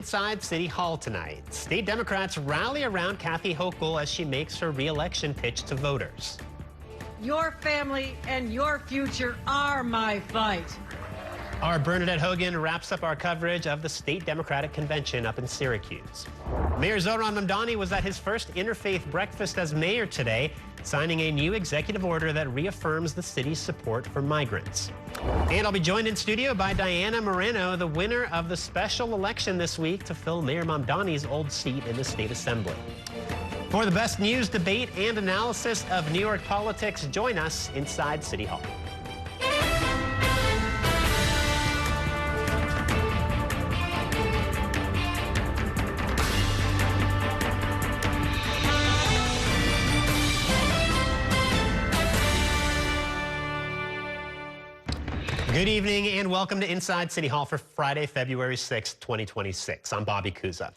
Inside City Hall tonight, state Democrats rally around Kathy Hochul as she makes her re-election pitch to voters. Your family and your future are my fight. Our Bernadette Hogan wraps up our coverage of the state Democratic convention up in Syracuse. Mayor Zohran Mamdani was at his first interfaith breakfast as mayor today, signing a new executive order that reaffirms the city's support for migrants. And I'll be joined in studio by Diana Moreno, the winner of the special election this week to fill Mayor Mamdani's old seat in the state assembly. For the best news, debate, and analysis of New York politics, join us inside City Hall. Good evening and welcome to Inside City Hall for Friday, February 6, 2026. I'm Bobby Kuza.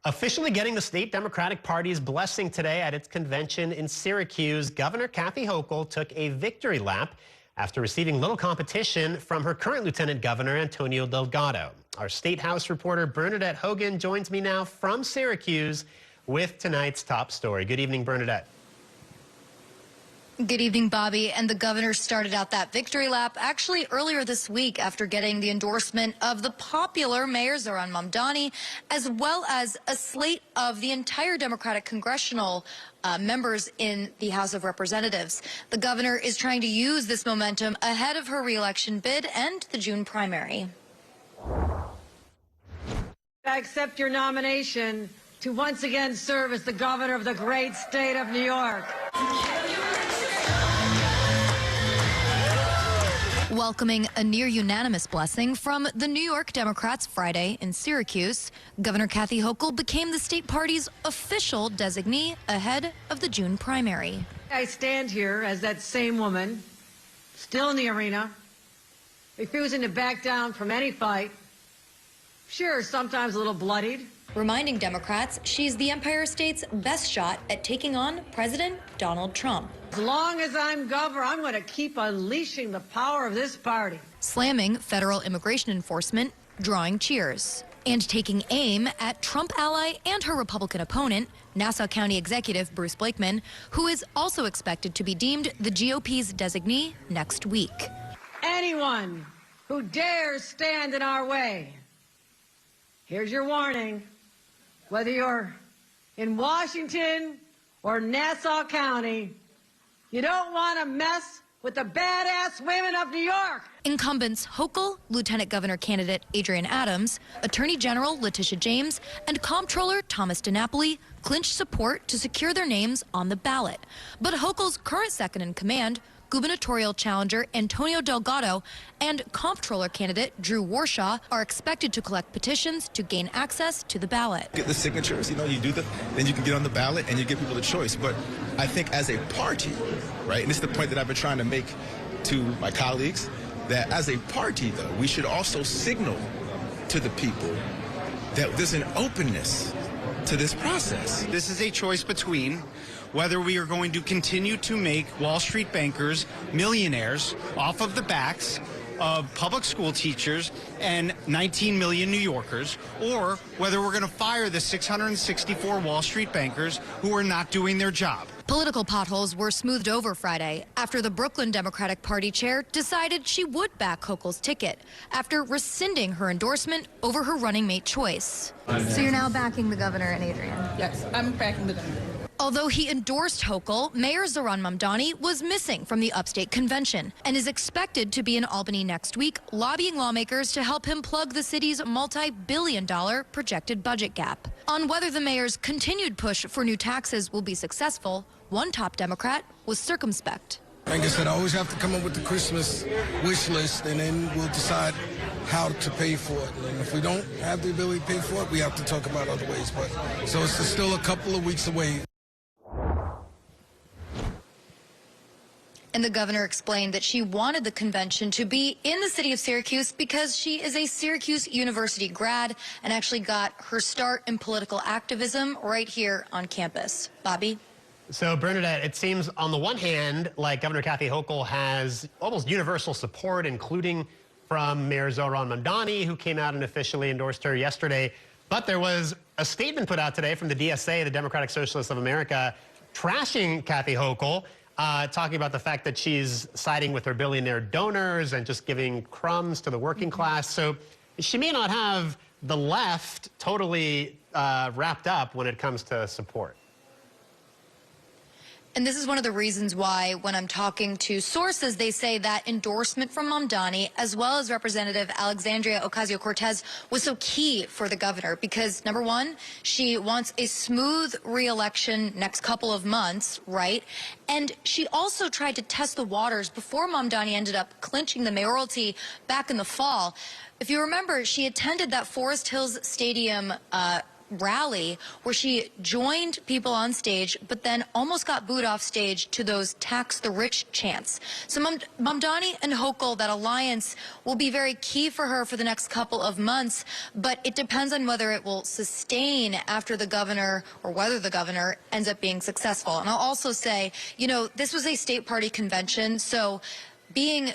Officially getting the state Democratic Party's blessing today at its convention in Syracuse, Governor Kathy Hochul took a victory lap after receiving little competition from her current Lieutenant Governor, Antonio Delgado. Our State House reporter Bernadette Hogan joins me now from Syracuse with tonight's top story. Good evening, Bernadette. Good evening, Bobby. And the governor started out that victory lap actually earlier this week after getting the endorsement of the popular Mayor Zohran Mamdani, as well as a slate of the entire Democratic Congressional members in the House of Representatives. The governor is trying to use this momentum ahead of her reelection bid and the June primary. I accept your nomination to once again serve as the governor of the great state of New York. Welcoming a near-unanimous blessing from the New York Democrats Friday in Syracuse, Governor Kathy Hochul became the state party's official designee ahead of the June primary. I stand here as that same woman, still in the arena, refusing to back down from any fight, sure, sometimes a little bloodied. Reminding Democrats she's the Empire State's best shot at taking on President Donald Trump. As long as I'm governor, I'm going to keep unleashing the power of this party. Slamming federal immigration enforcement, drawing cheers, and taking aim at Trump ally and her Republican opponent, Nassau County Executive Bruce Blakeman, who is also expected to be deemed the GOP's designee next week. Anyone who dares stand in our way, here's your warning. Whether you're in Washington or Nassau County, you don't want to mess with the badass women of New York. Incumbents Hochul, Lieutenant Governor candidate Adrienne Adams, Attorney General Letitia James, and Comptroller Thomas DiNapoli clinched support to secure their names on the ballot. But Hochul's current second in command, gubernatorial challenger Antonio Delgado, and comptroller candidate Drew Warshaw are expected to collect petitions to gain access to the ballot. Get the signatures, then you can get on the ballot and you give people the choice. But I think as a party, right, and this is the point that I've been trying to make to my colleagues, that as a party, though, we should also signal to the people that there's an openness to this process. This is a choice between whether we are going to continue to make Wall Street bankers millionaires off of the backs of public school teachers and 19 million New Yorkers, or whether we're going to fire the 664 Wall Street bankers who are not doing their job. Political potholes were smoothed over Friday after the Brooklyn Democratic Party chair decided she would back Hochul's ticket after rescinding her endorsement over her running mate choice. So you're now backing the governor and Adrienne? Yes, I'm backing the governor. Although he endorsed Hochul, Mayor Zohran Mamdani was missing from the upstate convention and is expected to be in Albany next week, lobbying lawmakers to help him plug the city's multi-billion-dollar projected budget gap. On whether the mayor's continued push for new taxes will be successful, one top Democrat was circumspect. Like I said, I always have to come up with the Christmas wish list, and then we'll decide how to pay for it. And if we don't have the ability to pay for it, we have to talk about other ways. But so it's still a couple of weeks away. And the governor explained that she wanted the convention to be in the city of Syracuse because she is a Syracuse University grad and actually got her start in political activism right here on campus. Bobby? So, Bernadette, it seems on the one hand like Governor Kathy Hochul has almost universal support, including from Mayor Zohran Mamdani, who came out and officially endorsed her yesterday. But there was a statement put out today from the DSA, the Democratic Socialists of America, trashing Kathy Hochul, talking about the fact that she's siding with her billionaire donors and just giving crumbs to the working class. So she may not have the left totally wrapped up when it comes to support. And this is one of the reasons why when I'm talking to sources, they say that endorsement from Mamdani as well as Representative Alexandria Ocasio-Cortez was so key for the governor because, number one, she wants a smooth re-election next couple of months, right? And she also tried to test the waters before Mamdani ended up clinching the mayoralty back in the fall. If you remember, she attended that Forest Hills Stadium rally where she joined people on stage but then almost got booed off stage to those tax the rich chants. So Mamdani and Hochul, that alliance will be very key for her for the next couple of months, but it depends on whether it will sustain after the governor or whether the governor ends up being successful. And I'll also say, you know, this was a state party convention, so being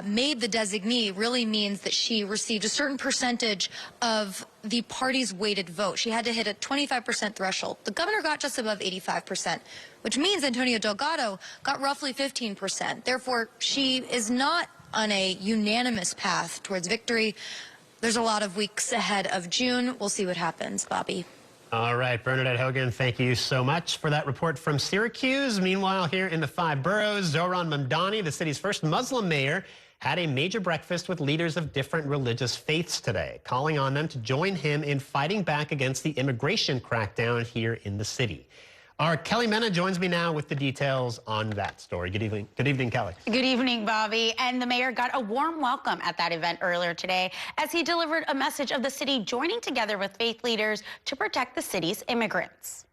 made the designee really means that she received a certain percentage of the party's weighted vote. She had to hit a 25% threshold. The governor got just above 85%, which means Antonio Delgado got roughly 15%. Therefore, she is not on a unanimous path towards victory. There's a lot of weeks ahead of June. We'll see what happens, Bobby. All right, Bernadette Hogan, thank you so much for that report from Syracuse. Meanwhile, here in the 5 boroughs, Zohran Mamdani, the city's first Muslim mayor, had a major breakfast with leaders of different religious faiths today, calling on them to join him in fighting back against the immigration crackdown here in the city. Our Kelly Mena joins me now with the details on that story. Good evening, Kelly. Good evening, Bobby. And the mayor got a warm welcome at that event earlier today as he delivered a message of the city joining together with faith leaders to protect the city's immigrants.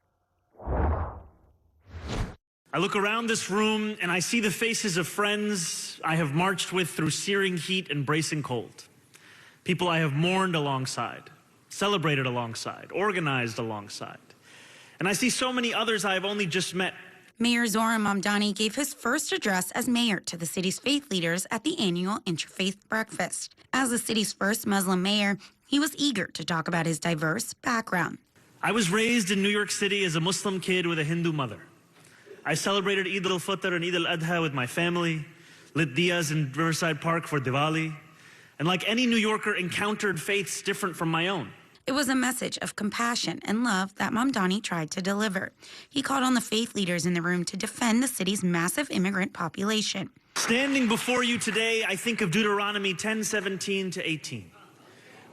I look around this room and I see the faces of friends I have marched with through searing heat and bracing cold. People I have mourned alongside, celebrated alongside, organized alongside. And I see so many others I have only just met. Mayor Zohran Mamdani gave his first address as mayor to the city's faith leaders at the annual Interfaith Breakfast. As the city's first Muslim mayor, he was eager to talk about his diverse background. I was raised in New York City as a Muslim kid with a Hindu mother. I celebrated Eid al-Fitr and Eid al-Adha with my family, lit diyas in Riverside Park for Diwali, and like any New Yorker, encountered faiths different from my own. It was a message of compassion and love that Mamdani tried to deliver. He called on the faith leaders in the room to defend the city's massive immigrant population. Standing before you today, I think of Deuteronomy 10:17-18,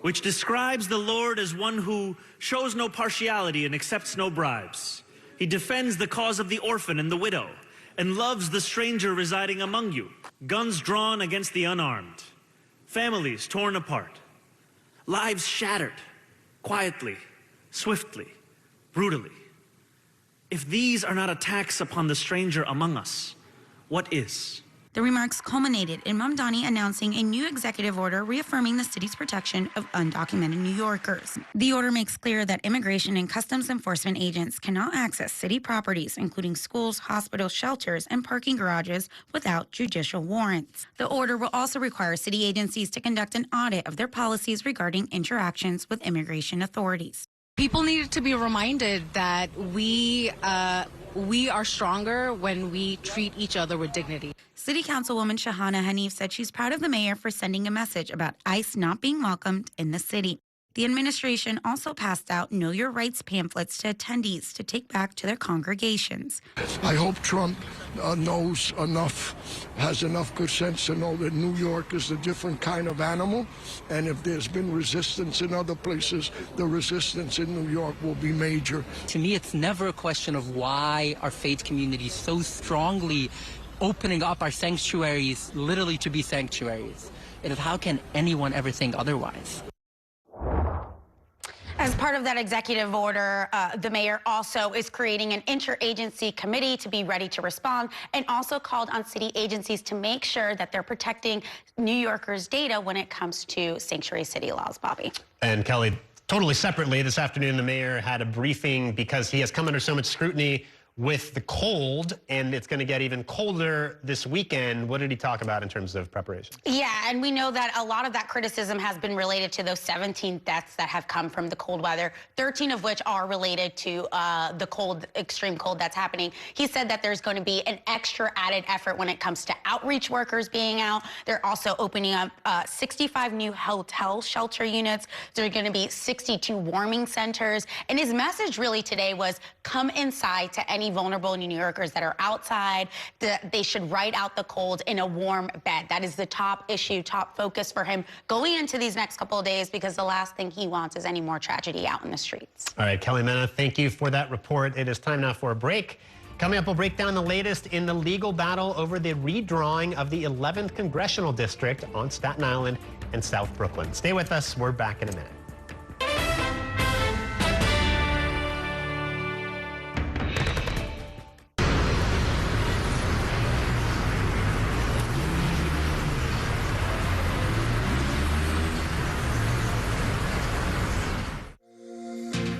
which describes the Lord as one who shows no partiality and accepts no bribes. He defends the cause of the orphan and the widow and loves the stranger residing among you. Guns drawn against the unarmed, families torn apart, lives shattered. Quietly, swiftly, brutally. If these are not attacks upon the stranger among us, what is? The remarks culminated in Mamdani announcing a new executive order reaffirming the city's protection of undocumented New Yorkers. The order makes clear that immigration and customs enforcement agents cannot access city properties, including schools, hospitals, shelters, and parking garages without judicial warrants. The order will also require city agencies to conduct an audit of their policies regarding interactions with immigration authorities. People need to be reminded that we are stronger when we treat each other with dignity. City Councilwoman Shahana Hanif said she's proud of the mayor for sending a message about ICE not being welcomed in the city. The administration also passed out Know Your Rights pamphlets to attendees to take back to their congregations. I hope Trump has enough good sense to know that New York is a different kind of animal, and if there's been resistance in other places, the resistance in New York will be major. To me, it's never a question of why our faith community is so strongly opening up our sanctuaries literally to be sanctuaries. It is how can anyone ever think otherwise? As part of that executive order, the mayor also is creating an interagency committee to be ready to respond, and also called on city agencies to make sure that they're protecting New Yorkers' data when it comes to sanctuary city laws, Bobby. And Kelly, totally separately, this afternoon the mayor had a briefing because he has come under so much scrutiny with the cold, and it's going to get even colder this weekend. What did he talk about in terms of preparation? Yeah, and we know that a lot of that criticism has been related to those 17 deaths that have come from the cold weather, 13 of which are related to the cold, extreme cold that's happening. He said that there's going to be an extra added effort when it comes to outreach workers being out. They're also opening up 65 new hotel shelter units. There are going to be 62 warming centers. And his message really today was come inside to any vulnerable New Yorkers that are outside. They should ride out the cold in a warm bed. That is the top issue, top focus for him going into these next couple of days, because the last thing he wants is any more tragedy out in the streets. All right, Kelly Mena, thank you for that report. It is time now for a break. Coming up, we'll break down the latest in the legal battle over the redrawing of the 11th Congressional District on Staten Island and South Brooklyn. Stay with us. We're back in a minute.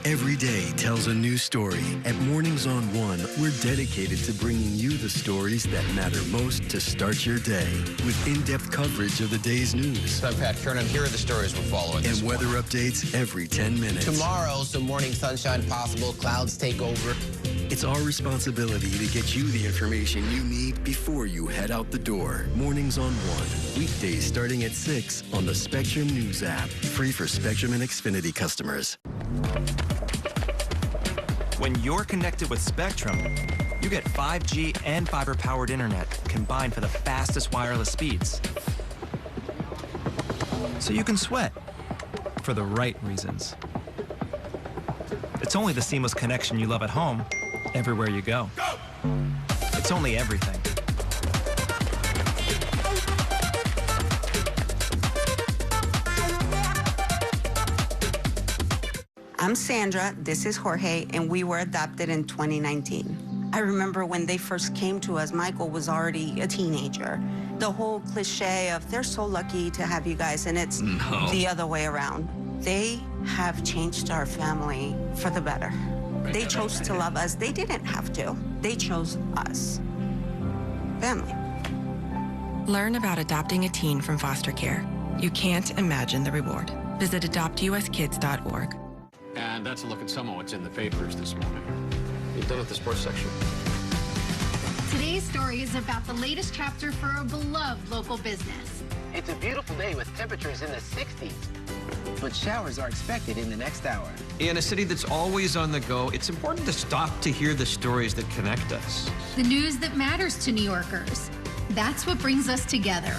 Every day tells a new story. At Mornings on One, we're dedicated to bringing you the stories that matter most to start your day. With in-depth coverage of the day's news. I'm Pat Kernan. Here are the stories we're following. And weather updates every 10 minutes. Tomorrow, some morning sunshine possible. Clouds take over. It's our responsibility to get you the information you need before you head out the door. Mornings on One. Weekdays starting at 6 on the Spectrum News app. Free for Spectrum and Xfinity customers. When you're connected with Spectrum, you get 5G and fiber-powered internet combined for the fastest wireless speeds. So you can sweat for the right reasons. It's only the seamless connection you love at home, everywhere you go. It's only everything. I'm Sandra, this is Jorge, and we were adopted in 2019. I remember when they first came to us, Michael was already a teenager. The whole cliche of they're so lucky to have you guys, and it's the other way around. They have changed our family for the better. They chose to love us. They didn't have to. They chose us. Family. Learn about adopting a teen from foster care. You can't imagine the reward. Visit adoptuskids.org. And that's a look at some of what's in the papers this morning. You're done with the sports section. Today's story is about the latest chapter for a beloved local business. It's a beautiful day with temperatures in the 60s, but showers are expected in the next hour. In a city that's always on the go, it's important to stop to hear the stories that connect us. The news that matters to New Yorkers. That's what brings us together.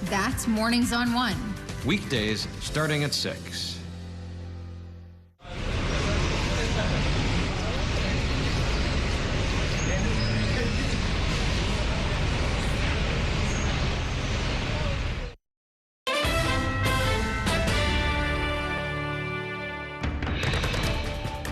That's Mornings on One. Weekdays starting at 6.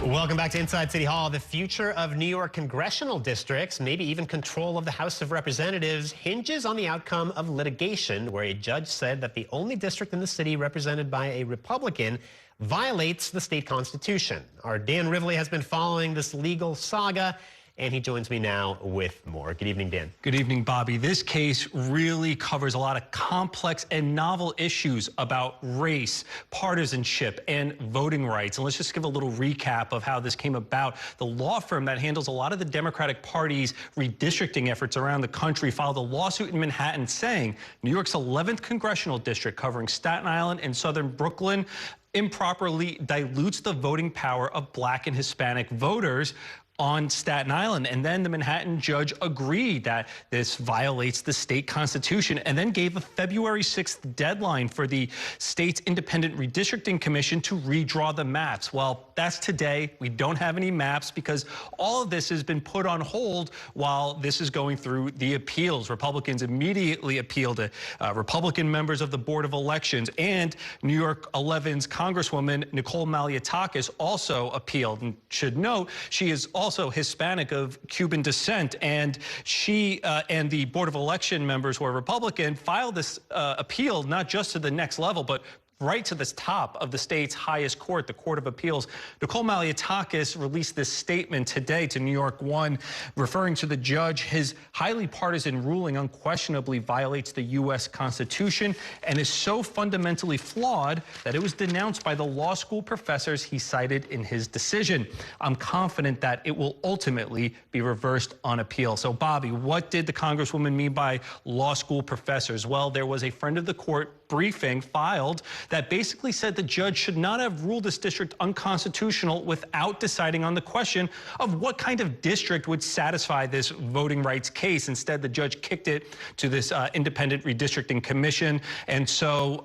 Welcome back to Inside City Hall. The future of New York congressional districts, maybe even control of the House of Representatives, hinges on the outcome of litigation where a judge said that the only district in the city represented by a Republican violates the state constitution. Our Dan Rivley has been following this legal saga, and he joins me now with more. Good evening, Dan. Good evening, Bobby. This case really covers a lot of complex and novel issues about race, partisanship, and voting rights. And let's just give a little recap of how this came about. The law firm that handles a lot of the Democratic Party's redistricting efforts around the country filed a lawsuit in Manhattan saying New York's 11th congressional district covering Staten Island and southern Brooklyn improperly dilutes the voting power of Black and Hispanic voters on Staten Island. And then the Manhattan judge agreed that this violates the state constitution and then gave a February 6th deadline for the state's independent redistricting commission to redraw the maps. Well, that's today. We don't have any maps because all of this has been put on hold while this is going through the appeals. Republicans immediately appealed to Republican members of the Board of Elections, and New York 11's Congresswoman Nicole Malliotakis also appealed. And should note, she is also Hispanic of Cuban descent, and she and the Board of Election members who are Republican filed this appeal not just to the next level, but right to the top of the state's highest court, the Court of Appeals. Nicole Malliotakis released this statement today to New York One, referring to the judge. His highly partisan ruling unquestionably violates the U.S. Constitution and is so fundamentally flawed that it was denounced by the law school professors he cited in his decision. I'm confident that it will ultimately be reversed on appeal. So, Bobby, what did the Congresswoman mean by law school professors? Well, there was a friend of the court briefing filed that basically said the judge should not have ruled this district unconstitutional without deciding on the question of what kind of district would satisfy this voting rights case. Instead, the judge kicked it to this independent redistricting commission. And so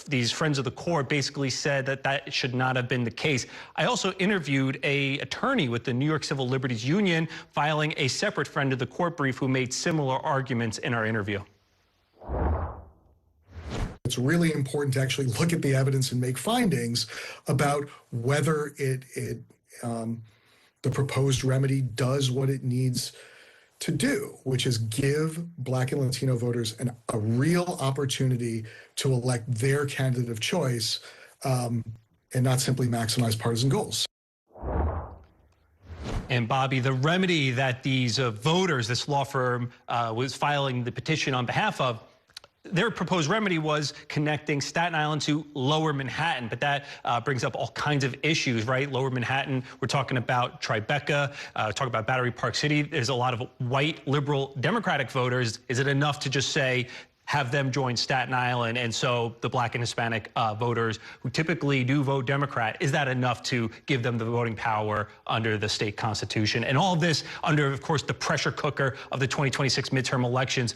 these friends of the court basically said that that should not have been the case. I also interviewed an attorney with the New York Civil Liberties Union, filing a separate friend of the court brief who made similar arguments in our interview. It's really important to actually look at the evidence and make findings about whether the proposed remedy does what it needs to do, which is give Black and Latino voters a real opportunity to elect their candidate of choice and not simply maximize partisan goals. And Bobby, the remedy that these voters, this law firm was filing the petition on behalf of, their proposed remedy was connecting Staten Island to Lower Manhattan, but that brings up all kinds of issues, right? Lower Manhattan, we're talking about Tribeca, talking about Battery Park City. There's a lot of white liberal Democratic voters. Is it enough to just say, have them join Staten Island? And so the Black and Hispanic voters who typically do vote Democrat, is that enough to give them the voting power under the state constitution? And all of this under, of course, the pressure cooker of the 2026 midterm elections.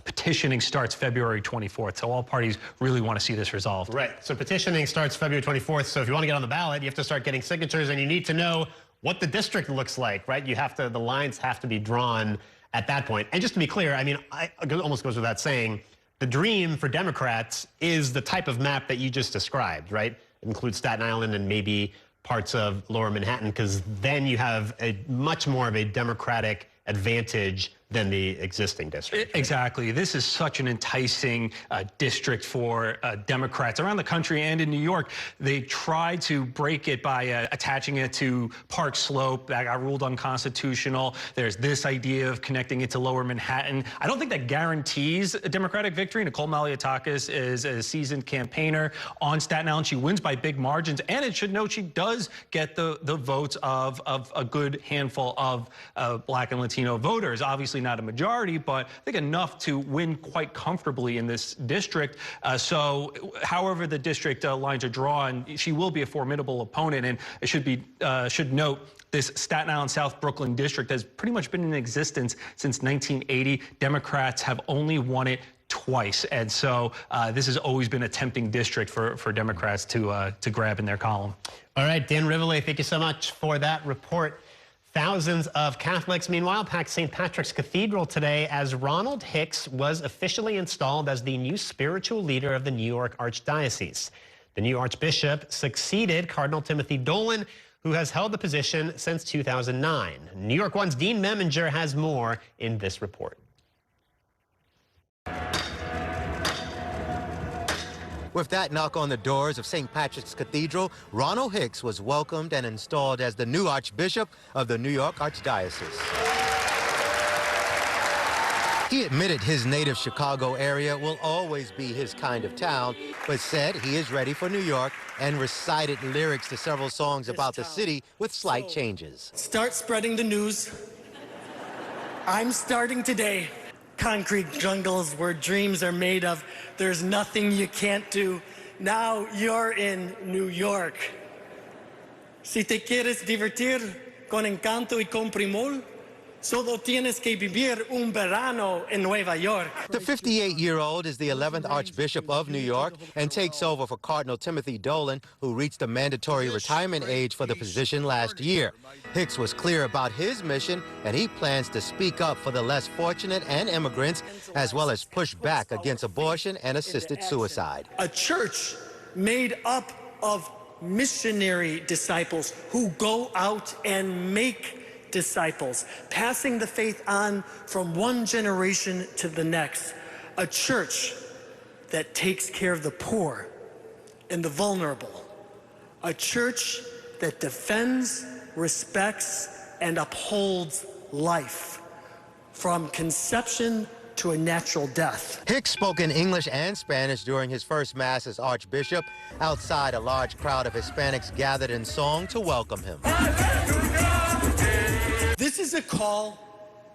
Petitioning starts February 24th, so all parties really want to see this resolved. Right, so petitioning starts February 24th, so if you want to get on the ballot, you have to start getting signatures, and you need to know what the district looks like, right? The lines have to be drawn at that point. And just to be clear, I mean, it almost goes without saying, the dream for Democrats is the type of map that you just described, right? It includes Staten Island and maybe parts of Lower Manhattan, because then you have a much more of a Democratic advantage than the existing district. Exactly. This is such an enticing district for Democrats around the country and in New York. They tried to break it by attaching it to Park Slope. That got ruled unconstitutional. There's this idea of connecting it to Lower Manhattan. I don't think that guarantees a Democratic victory. Nicole Malliotakis is a seasoned campaigner on Staten Island. She wins by big margins, and it should note she does get the votes of a good handful of Black and Latino voters. Obviously not a majority, but I think enough to win quite comfortably in this district. So however the district lines are drawn, she will be a formidable opponent. And it should note, this Staten Island South Brooklyn district has pretty much been in existence since 1980. Democrats have only won it twice. And so this has always been a tempting district for Democrats to grab in their column. All right, Dan Rivoli, thank you so much for that report. Thousands of Catholics, meanwhile, packed St. Patrick's Cathedral today as Ronald Hicks was officially installed as the new spiritual leader of the New York Archdiocese. The new Archbishop succeeded Cardinal Timothy Dolan, who has held the position since 2009. New York One's Dean Meminger has more in this report. With that knock on the doors of St. Patrick's Cathedral, Ronald Hicks was welcomed and installed as the new Archbishop of the New York Archdiocese. He admitted his native Chicago area will always be his kind of town, but said he is ready for New York and recited lyrics to several songs about the city with slight changes. Start spreading the news. I'm starting today. Concrete jungles where dreams are made of. There's nothing you can't do. Now you're in New York. Si te quieres divertir con encanto y con primor, solo tienes que vivir un verano en Nueva York. The 58-year-old is the 11th Archbishop of New York and takes over for Cardinal Timothy Dolan, who reached the mandatory retirement age for the position last year. Hicks was clear about his mission, and he plans to speak up for the less fortunate and immigrants, as well as push back against abortion and assisted suicide. A church made up of missionary disciples who go out and make disciples, passing the faith on from one generation to the next. A church that takes care of the poor and the vulnerable. A church that defends, respects, and upholds life from conception to a natural death. Hicks spoke in English and Spanish during his first Mass as Archbishop. Outside, a large crowd of Hispanics gathered in song to welcome him. This is a call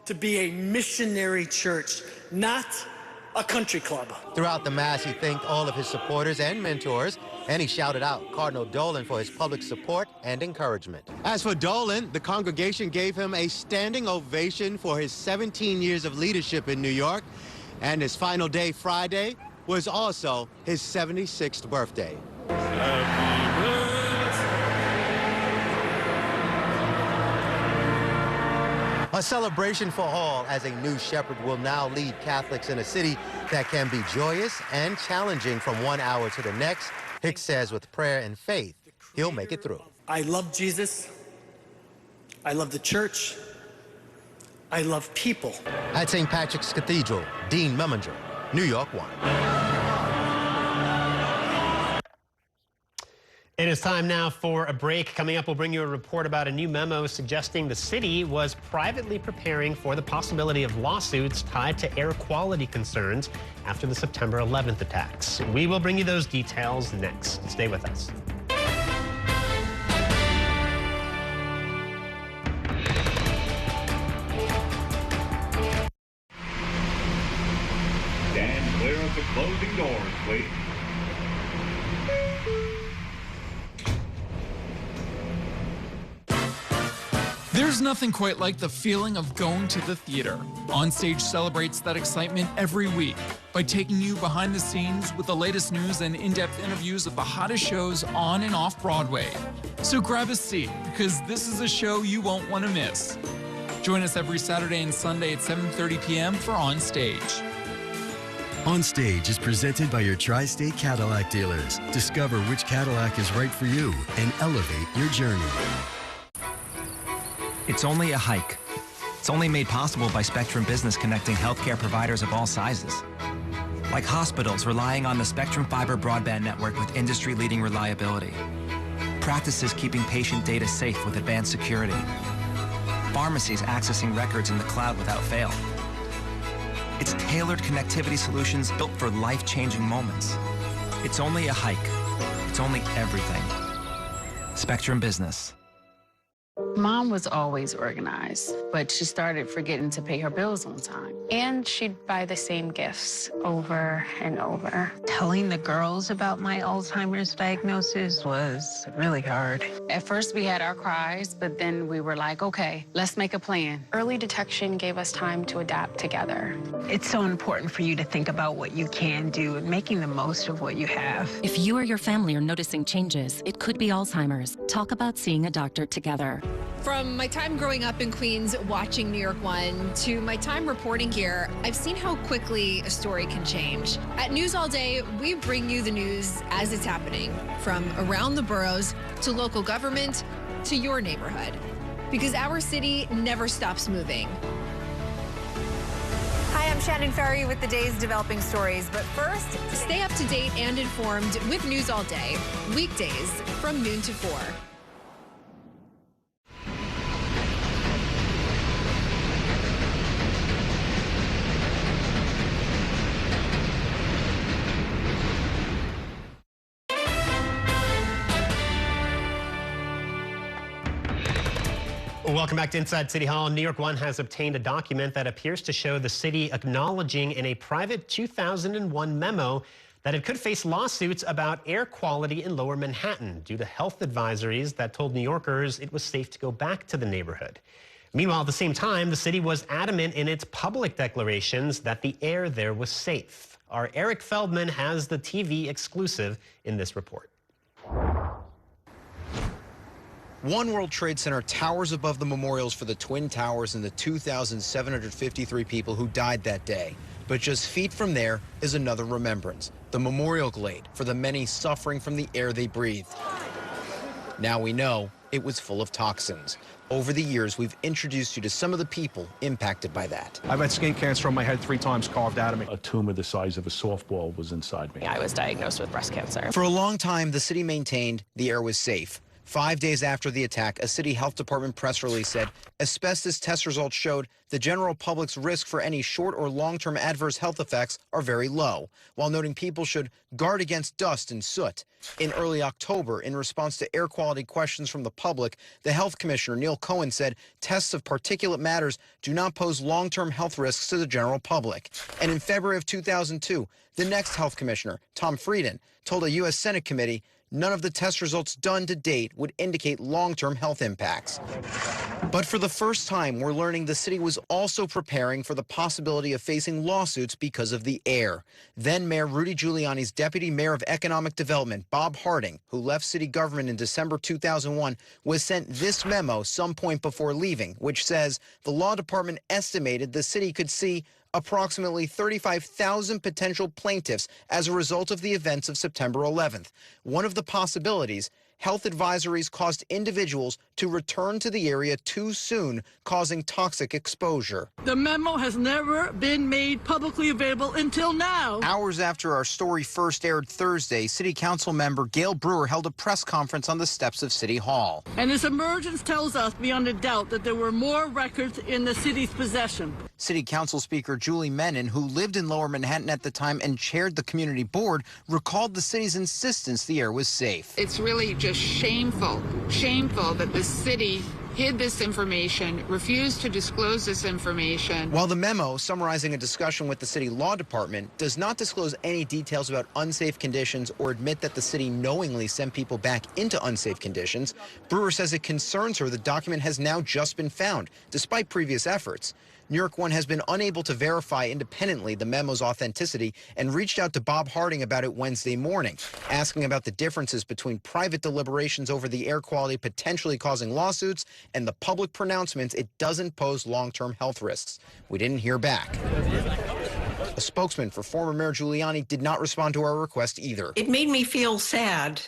to be a missionary church, not a country club. Throughout the Mass, he thanked all of his supporters and mentors, and he shouted out Cardinal Dolan for his public support and encouragement. As for Dolan, the congregation gave him a standing ovation for his 17 years of leadership in New York, and his final day Friday was also his 76th birthday. A celebration for all, as a new shepherd will now lead Catholics in a city that can be joyous and challenging from one hour to the next. Hicks says with prayer and faith, he'll make it through. I love Jesus. I love the church. I love people. At St. Patrick's Cathedral, Dean Meminger, New York 1. It is time now for a break. Coming up, we'll bring you a report about a new memo suggesting the city was privately preparing for the possibility of lawsuits tied to air quality concerns after the September 11th attacks. We will bring you those details next. Stay with us. Stand clear of the closing doors, please. There's nothing quite like the feeling of going to the theater. Onstage celebrates that excitement every week by taking you behind the scenes with the latest news and in-depth interviews of the hottest shows on and off Broadway. So grab a seat, because this is a show you won't want to miss. Join us every Saturday and Sunday at 7:30 p.m. for Onstage. Onstage is presented by your Tri-State Cadillac dealers. Discover which Cadillac is right for you and elevate your journey. It's only a hike. It's only made possible by Spectrum Business connecting healthcare providers of all sizes. Like hospitals relying on the Spectrum Fiber broadband network with industry-leading reliability. Practices keeping patient data safe with advanced security. Pharmacies accessing records in the cloud without fail. It's tailored connectivity solutions built for life-changing moments. It's only a hike. It's only everything. Spectrum Business. Mom was always organized, but she started forgetting to pay her bills on time. And she'd buy the same gifts over and over. Telling the girls about my Alzheimer's diagnosis was really hard. At first, we had our cries, but then we were like, okay, let's make a plan. Early detection gave us time to adapt together. It's so important for you to think about what you can do and making the most of what you have. If you or your family are noticing changes, it could be Alzheimer's. Talk about seeing a doctor together. From my time growing up in Queens watching New York 1 to my time reporting here, I've seen how quickly a story can change. At News All Day, we bring you the news as it's happening, from around the boroughs to local government to your neighborhood. Because our city never stops moving. Hi, I'm Shannon Ferry with the day's developing stories. But first, stay up to date and informed with News All Day, weekdays from noon to 4. Welcome back to Inside City Hall. New York 1 has obtained a document that appears to show the city acknowledging in a private 2001 memo that it could face lawsuits about air quality in Lower Manhattan due to health advisories that told New Yorkers it was safe to go back to the neighborhood. Meanwhile, at the same time, the city was adamant in its public declarations that the air there was safe. Our Eric Feldman has the TV exclusive in this report. One World Trade Center towers above the memorials for the Twin Towers and the 2,753 people who died that day. But just feet from there is another remembrance, the Memorial Glade for the many suffering from the air they breathed. Now we know it was full of toxins. Over the years, we've introduced you to some of the people impacted by that. I've had skin cancer on my head 3 times carved out of me. A tumor the size of a softball was inside me. I was diagnosed with breast cancer. For a long time, the city maintained the air was safe. 5 days after the attack, a city health department press release said asbestos test results showed the general public's risk for any short or long-term adverse health effects are very low, while noting people should guard against dust and soot. In early October, in response to air quality questions from the public, the health commissioner, Neil Cohen, said tests of particulate matters do not pose long-term health risks to the general public. And in February of 2002, the next health commissioner, Tom Frieden, told a U.S. Senate committee none of the test results done to date would indicate long-term health impacts. But for the first time, we're learning the city was also preparing for the possibility of facing lawsuits because of the air. Then Mayor Rudy Giuliani's deputy mayor of economic development, Bob Harding, who left city government in December 2001, was sent this memo some point before leaving, which says the law department estimated the city could see approximately 35,000 potential plaintiffs as a result of the events of September 11th. One of the possibilities, health advisories caused individuals to return to the area too soon, causing toxic exposure. The memo has never been made publicly available until now. Hours after our story first aired Thursday, City Council member Gail Brewer held a press conference on the steps of City Hall. And this emergence tells us beyond a doubt that there were more records in the city's possession. City Council Speaker Julie Menon, who lived in Lower Manhattan at the time and chaired the community board, recalled the city's insistence the air was safe. It's really just shameful that the city hid this information, refused to disclose this information. While the memo, summarizing a discussion with the city law department, does not disclose any details about unsafe conditions or admit that the city knowingly sent people back into unsafe conditions, Brewer says it concerns her the document has now just been found, despite previous efforts. New York One has been unable to verify independently the memo's authenticity and reached out to Bob Harding about it Wednesday morning, asking about the differences between private deliberations over the air quality potentially causing lawsuits and the public pronouncements it doesn't pose long-term health risks. We didn't hear back. A spokesman for former Mayor Giuliani did not respond to our request either. It made me feel sad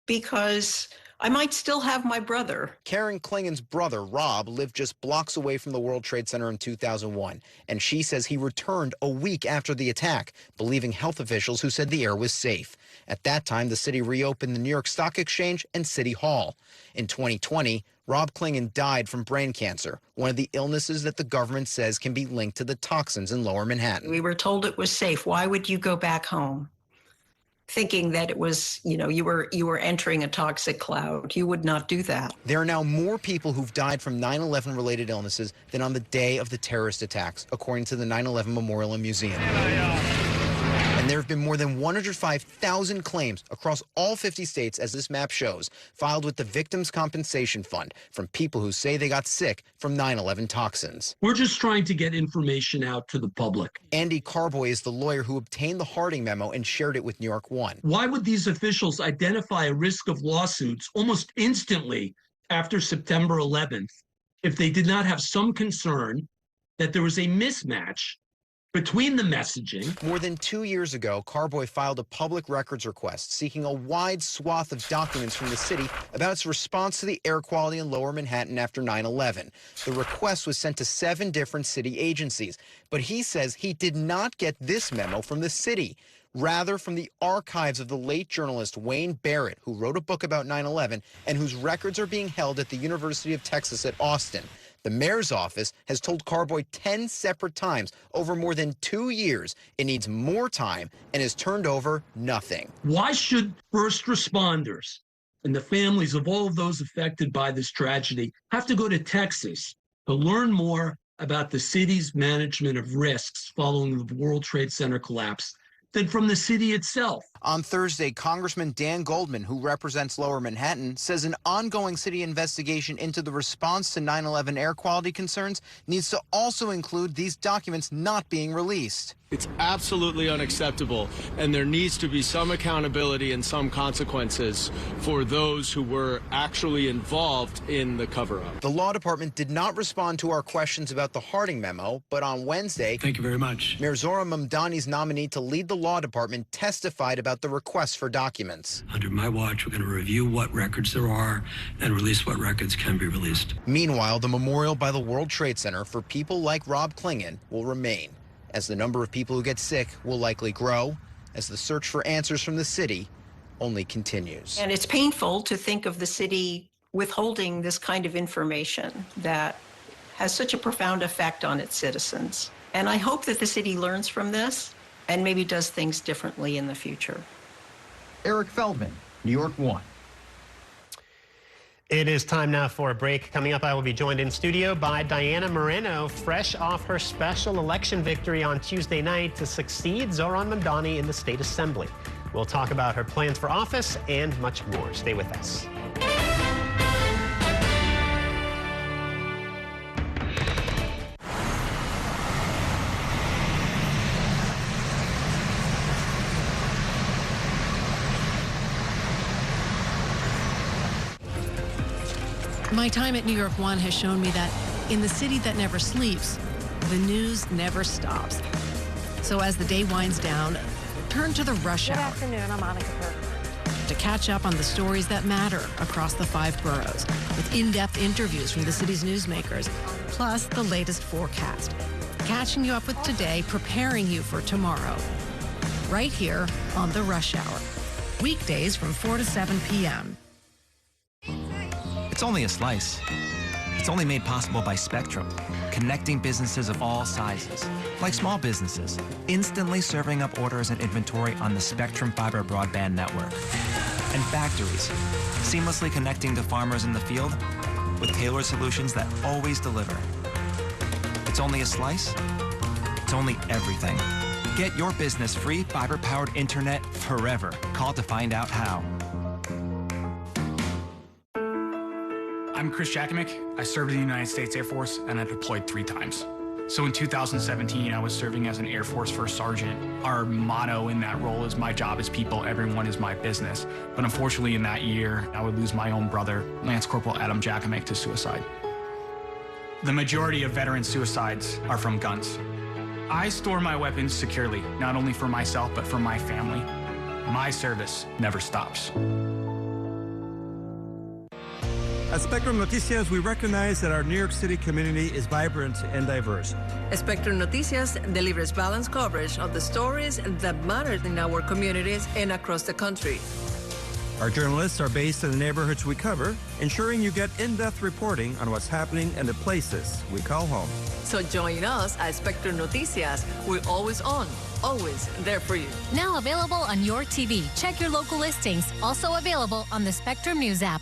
because I might still have my brother. Karen Klingen's brother, Rob, lived just blocks away from the World Trade Center in 2001, and she says he returned a week after the attack, believing health officials who said the air was safe. At that time, the city reopened the New York Stock Exchange and City Hall. In 2020, Rob Klingen died from brain cancer, one of the illnesses that the government says can be linked to the toxins in Lower Manhattan. We were told it was safe. Why would you go back home? Thinking that it was, you were entering a toxic cloud. You would not do that. There are now more people who've died from 9/11 related illnesses than on the day of the terrorist attacks, according to the 9/11 Memorial and Museum. And there have been more than 105,000 claims across all 50 states, as this map shows, filed with the Victims' Compensation Fund from people who say they got sick from 9/11 toxins. We're just trying to get information out to the public. Andy Carboy is the lawyer who obtained the Harding memo and shared it with New York One. Why would these officials identify a risk of lawsuits almost instantly after September 11th if they did not have some concern that there was a mismatch between the messaging? More than 2 years ago, Carboy filed a public records request seeking a wide swath of documents from the city about its response to the air quality in Lower Manhattan after 9/11. The request was sent to 7 different city agencies, but he says he did not get this memo from the city. Rather, from the archives of the late journalist Wayne Barrett, who wrote a book about 9/11 and whose records are being held at the University of Texas at Austin. The mayor's office has told Carboy 10 separate times over more than 2 years it needs more time and has turned over nothing. Why should first responders and the families of all of those affected by this tragedy have to go to Texas to learn more about the city's management of risks following the World Trade Center collapse than from the city itself? On Thursday, Congressman Dan Goldman, who represents Lower Manhattan, says an ongoing city investigation into the response to 9/11 air quality concerns needs to also include these documents not being released. It's absolutely unacceptable, and there needs to be some accountability and some consequences for those who were actually involved in the cover-up. The law department did not respond to our questions about the Harding memo, but on Wednesday, thank you very much, Mayor Zohran Mamdani's nominee to lead the law department testified about about the requests for documents. Under my watch, we're going to review what records there are and release what records can be released. Meanwhile, the memorial by the World Trade Center for people like Rob Klingon will remain, as the number of people who get sick will likely grow, as the search for answers from the city only continues. And it's painful to think of the city withholding this kind of information that has such a profound effect on its citizens. And I hope that the city learns from this and maybe does things differently in the future. Eric Feldman, New York 1. It is time now for a break. Coming up, I will be joined in studio by Diana Moreno, fresh off her special election victory on Tuesday night to succeed Zoran Mamdani in the State Assembly. We'll talk about her plans for office and much more. Stay with us. My time at New York 1 has shown me that in the city that never sleeps, the news never stops. So as the day winds down, turn to the rush hour. Good afternoon, I'm Monica Burke. To catch up on the stories that matter across the 5 boroughs, with in-depth interviews from the city's newsmakers, plus the latest forecast. Catching you up with today, preparing you for tomorrow. Right here on the Rush Hour. Weekdays from 4 to 7 p.m. It's only a slice. It's only made possible by Spectrum, connecting businesses of all sizes, like small businesses, instantly serving up orders and inventory on the Spectrum Fiber broadband network. And factories, seamlessly connecting to farmers in the field with tailored solutions that always deliver. It's only a slice. It's only everything. Get your business free fiber-powered internet forever. Call to find out how. I'm Chris Jakimick. I served in the United States Air Force and I deployed 3 times. So in 2017, I was serving as an Air Force First Sergeant. Our motto in that role is my job is people, everyone is my business. But unfortunately in that year, I would lose my own brother, Lance Corporal Adam Jakimick, to suicide. The majority of veteran suicides are from guns. I store my weapons securely, not only for myself, but for my family. My service never stops. At Spectrum Noticias, we recognize that our New York City community is vibrant and diverse. Spectrum Noticias delivers balanced coverage of the stories that matter in our communities and across the country. Our journalists are based in the neighborhoods we cover, ensuring you get in-depth reporting on what's happening in the places we call home. So join us at Spectrum Noticias. We're always on, always there for you. Now available on your TV. Check your local listings. Also available on the Spectrum News app.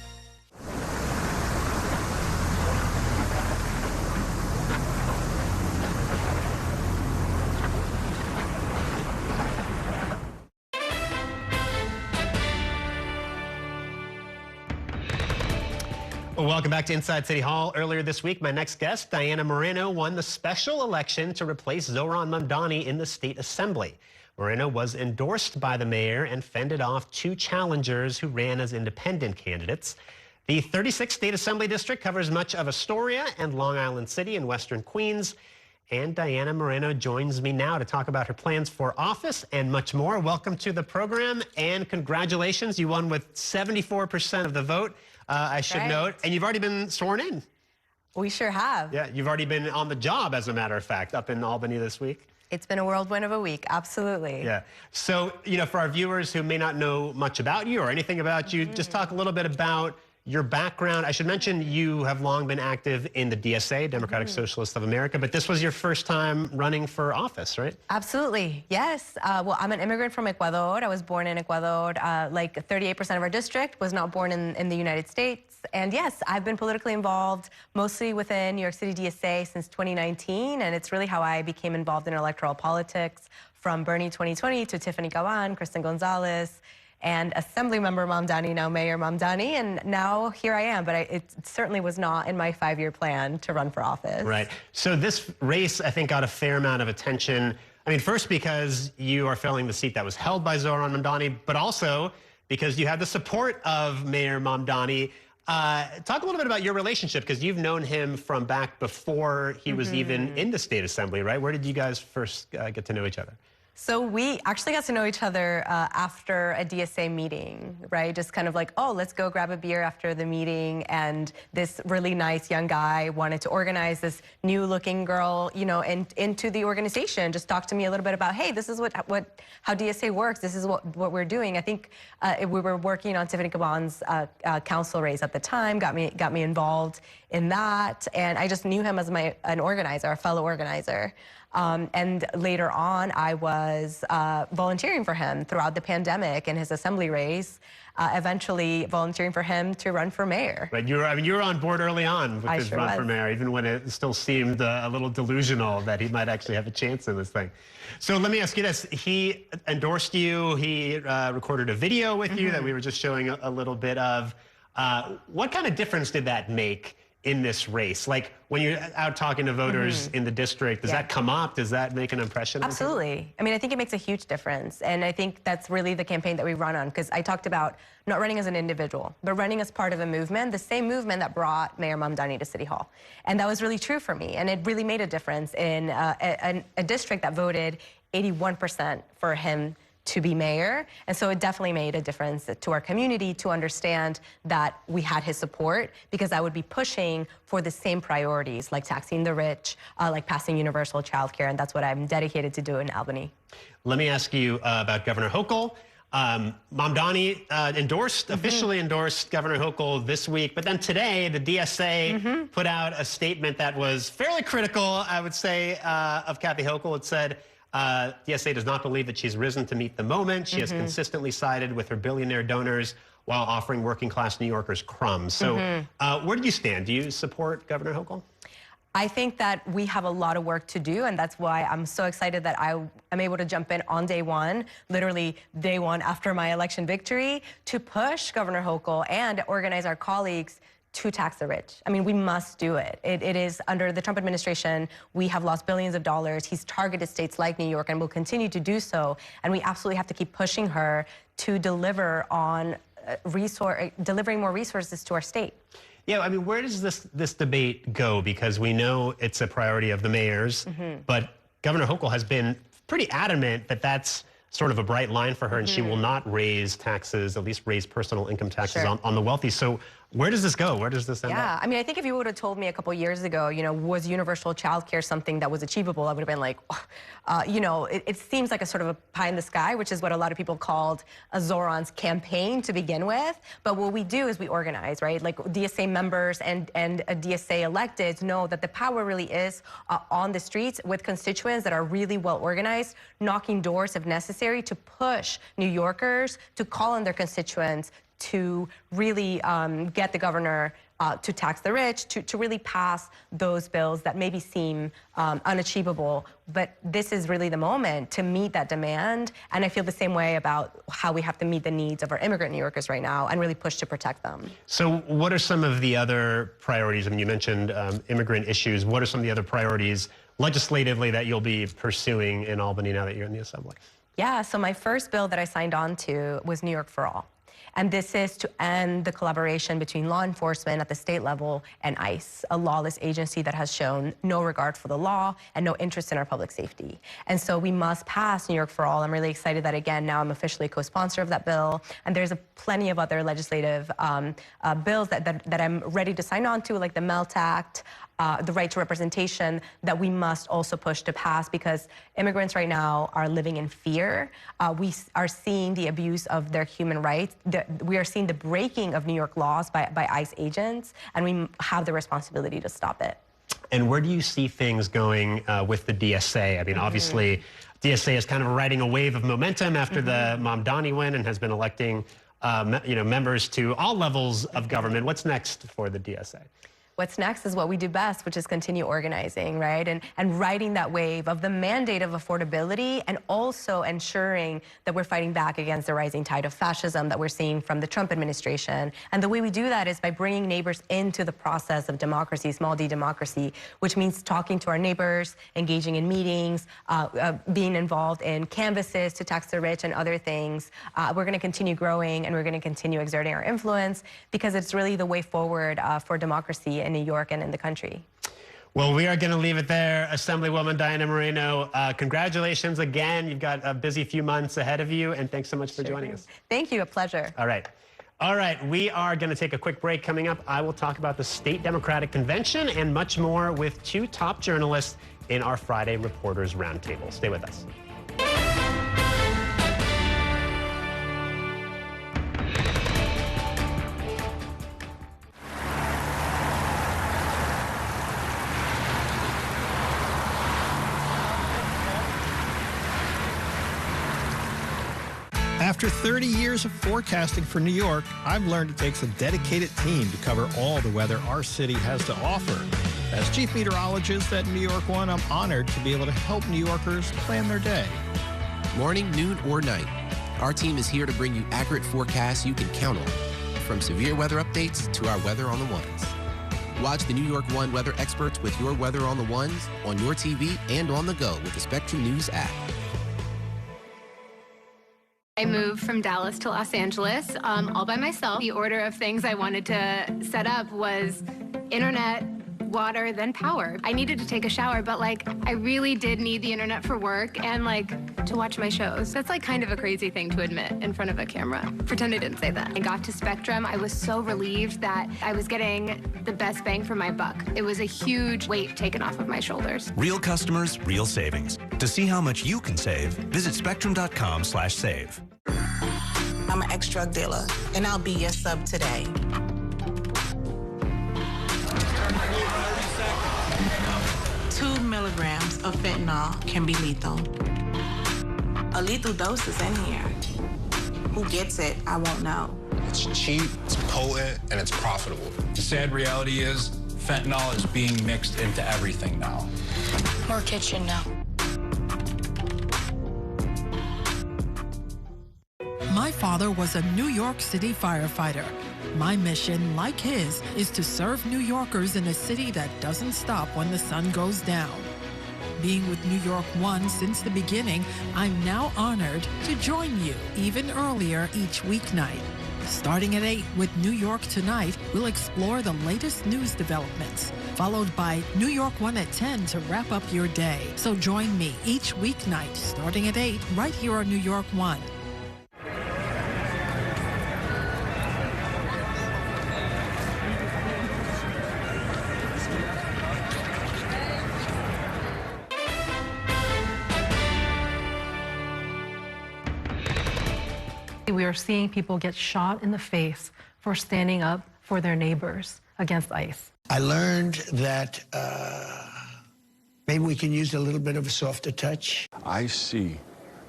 Welcome back to Inside City Hall. Earlier this week, my next guest, Diana Moreno, won the special election to replace Zoran Mamdani in the State Assembly. Moreno was endorsed by the mayor and fended off 2 challengers who ran as independent candidates. The 36th State Assembly District covers much of Astoria and Long Island City in western Queens. And Diana Moreno joins me now to talk about her plans for office and much more. Welcome to the program and congratulations. You won with 74% of the vote. I should note, and you've already been sworn in. We sure have. Yeah, you've already been on the job, as a matter of fact, up in Albany this week. It's been a whirlwind of a week, absolutely. Yeah. So, you know, for our viewers who may not know much about you or anything about you, just talk a little bit about your background. I should mention you have long been active in the DSA, Democratic Socialists of America, but this was your first time running for office, right? Absolutely, yes. Well, I'm an immigrant from Ecuador. I was born in Ecuador. Like 38% of our district was not born in the United States. And yes, I've been politically involved mostly within New York City DSA since 2019, and it's really how I became involved in electoral politics, from Bernie 2020 to Tiffany Gavan, Kristen Gonzalez, and Assemblymember Mamdani, now Mayor Mamdani, and now here I am. But it certainly was not in my 5-year plan to run for office. Right. So this race, I think, got a fair amount of attention. I mean, first because you are filling the seat that was held by Zoran Mamdani, but also because you had the support of Mayor Mamdani. Talk a little bit about your relationship, because you've known him from back before he was even in the State Assembly, right? Where did you guys first get to know each other? So we actually got to know each other after a DSA meeting, right? Just kind of like, oh, let's go grab a beer after the meeting. And this really nice young guy wanted to organize this new looking girl, you know, into the organization. Just talk to me a little bit about, hey, this is how DSA works. This is what we're doing. I think we were working on Tiffany Caban's council race at the time, got me involved in that. And I just knew him as an organizer, a fellow organizer. And later on, I was volunteering for him throughout the pandemic in his assembly race, eventually volunteering for him to run for mayor. Right, you were on board early on with his run for mayor, even when it still seemed a little delusional that he might actually have a chance in this thing. So let me ask you this. He endorsed you. He recorded a video with you that we were just showing a little bit of. What kind of difference did that make in this race? Like when you're out talking to voters in the district, does that come up? Does that make an impression? Absolutely. I mean, I think it makes a huge difference. And I think that's really the campaign that we run on, because I talked about not running as an individual, but running as part of a movement, the same movement that brought Mayor Mamdani to City Hall. And that was really true for me. And it really made a difference in a district that voted 81% for him to be mayor. And so it definitely made a difference to our community to understand that we had his support, because I would be pushing for the same priorities, like taxing the rich, like passing universal childcare, and that's what I'm dedicated to do in Albany. Let me ask you about Governor Hochul. Mamdani officially endorsed Governor Hochul this week, but then today the DSA put out a statement that was fairly critical, I would say, of Kathy Hochul. It said, DSA does not believe that she's risen to meet the moment. She has consistently sided with her billionaire donors while offering working-class New Yorkers crumbs. So where do you stand? Do you support Governor Hochul? I think that we have a lot of work to do, and that's why I'm so excited that I am able to jump in on day one, literally day one after my election victory, to push Governor Hochul and organize our colleagues to tax the rich. I mean, we must do it. It is under the Trump administration, we have lost billions of dollars. He's targeted states like New York and will continue to do so. And we absolutely have to keep pushing her to deliver on delivering more resources to our state. Yeah, I mean, where does this debate go? Because we know it's a priority of the mayors, but Governor Hochul has been pretty adamant that that's sort of a bright line for her, and she will not raise taxes, at least raise personal income taxes on the wealthy. So where does this go? Where does this end up? Yeah, I mean, I think if you would have told me a couple years ago, you know, was universal childcare something that was achievable, I would have been like, you know, it seems like a sort of a pie in the sky, which is what a lot of people called a Zoran's campaign to begin with. But what we do is we organize, right? Like DSA members and DSA electeds know that the power really is on the streets with constituents that are really well organized, knocking doors if necessary to push New Yorkers to call on their constituents to really get the governor to tax the rich, to really pass those bills that maybe seem unachievable. But this is really the moment to meet that demand. And I feel the same way about how we have to meet the needs of our immigrant New Yorkers right now and really push to protect them. So what are some of the other priorities? I mean, you mentioned immigrant issues. What are some of the other priorities legislatively that you'll be pursuing in Albany now that you're in the Assembly? Yeah, so my first bill that I signed on to was New York for All. And this is to end the collaboration between law enforcement at the state level and ICE, a lawless agency that has shown no regard for the law and no interest in our public safety. And so we must pass New York for All. I'm really excited that, again, now I'm officially a co-sponsor of that bill. And there's plenty of other legislative bills that I'm ready to sign on to, like the MELT Act, the right to representation, that we must also push to pass, because immigrants right now are living in fear. We are seeing the abuse of their human rights. We are seeing the breaking of New York laws by ICE agents, and we have the responsibility to stop it. And where do you see things going with the DSA? I mean, obviously, DSA is kind of riding a wave of momentum after the Mamdani win and has been electing members to all levels of government. What's next for the DSA? What's next is what we do best, which is continue organizing, right? And riding that wave of the mandate of affordability, and also ensuring that we're fighting back against the rising tide of fascism that we're seeing from the Trump administration. And the way we do that is by bringing neighbors into the process of democracy, small d democracy, which means talking to our neighbors, engaging in meetings, being involved in canvasses to tax the rich and other things. We're going to continue growing, and we're going to continue exerting our influence, because it's really the way forward for democracy in New York and in the country. Well, we are going to leave it there. Assemblywoman Diana Moreno, congratulations again. You've got a busy few months ahead of you, and thanks so much for joining us. Thank you. A pleasure. All right. All right, we are going to take a quick break. Coming up, I will talk about the State Democratic Convention and much more with two top journalists in our Friday Reporters Roundtable. Stay with us. After 30 years of forecasting for New York, I've learned it takes a dedicated team to cover all the weather our city has to offer. As chief meteorologist at New York One, I'm honored to be able to help New Yorkers plan their day. Morning, noon, or night, our team is here to bring you accurate forecasts you can count on, from severe weather updates to our weather on the ones. Watch the New York One weather experts with your weather on the ones on your TV and on the go with the Spectrum News app. I moved from Dallas to Los Angeles all by myself. The order of things I wanted to set up was internet, water, then power. I needed to take a shower, but I really did need the internet for work and to watch my shows. That's kind of a crazy thing to admit in front of a camera. Pretend I didn't say that. I got to Spectrum. I was so relieved that I was getting the best bang for my buck. It was a huge weight taken off of my shoulders. Real customers, real savings. To see how much you can save, visit spectrum.com/save. I'm an ex-drug dealer, and I'll be your sub today. Two milligrams of fentanyl can be lethal. A lethal dose is in here. Who gets it, I won't know. It's cheap, it's potent, and it's profitable. The sad reality is fentanyl is being mixed into everything now. More kitchen now. My father was a New York City firefighter. My mission, like his, is to serve New Yorkers in a city that doesn't stop when the sun goes down. Being with New York One since the beginning, I'm now honored to join you even earlier each weeknight. Starting at 8 with New York Tonight, we'll explore the latest news developments, followed by New York One at 10 to wrap up your day. So join me each weeknight starting at 8 right here on New York One. We are seeing people get shot in the face for standing up for their neighbors against ICE. I learned that maybe we can use a little bit of a softer touch. I see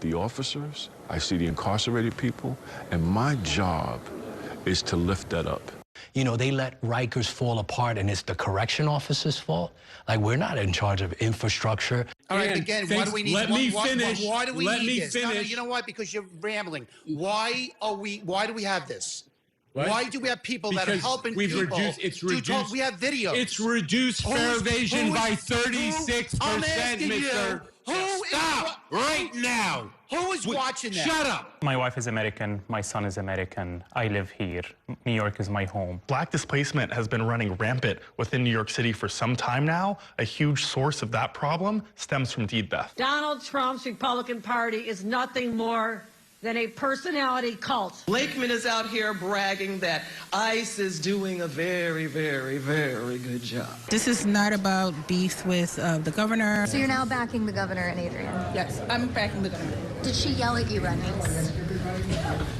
the officers, I see the incarcerated people, and my job is to lift that up. You know, they let Rikers fall apart, and it's the correction officers' fault. We're not in charge of infrastructure. All right, again, why do we need? Why do we need this? Finish. No, you know what? Because you're rambling. Why do we have this? What? Why do we have people that are helping people? We have videos. It's reduced fare evasion by 36%, mister. Stop right now. Who is watching that? Shut up. My wife is American. My son is American. I live here. New York is my home. Black displacement has been running rampant within New York City for some time now. A huge source of that problem stems from deed theft. Donald Trump's Republican Party is nothing more than a personality cult. Blakeman is out here bragging that ICE is doing a very, very, very good job. This is not about beef with the governor. So you're now backing the governor and Adrienne? Yes, I'm backing the governor. Did she yell at you running?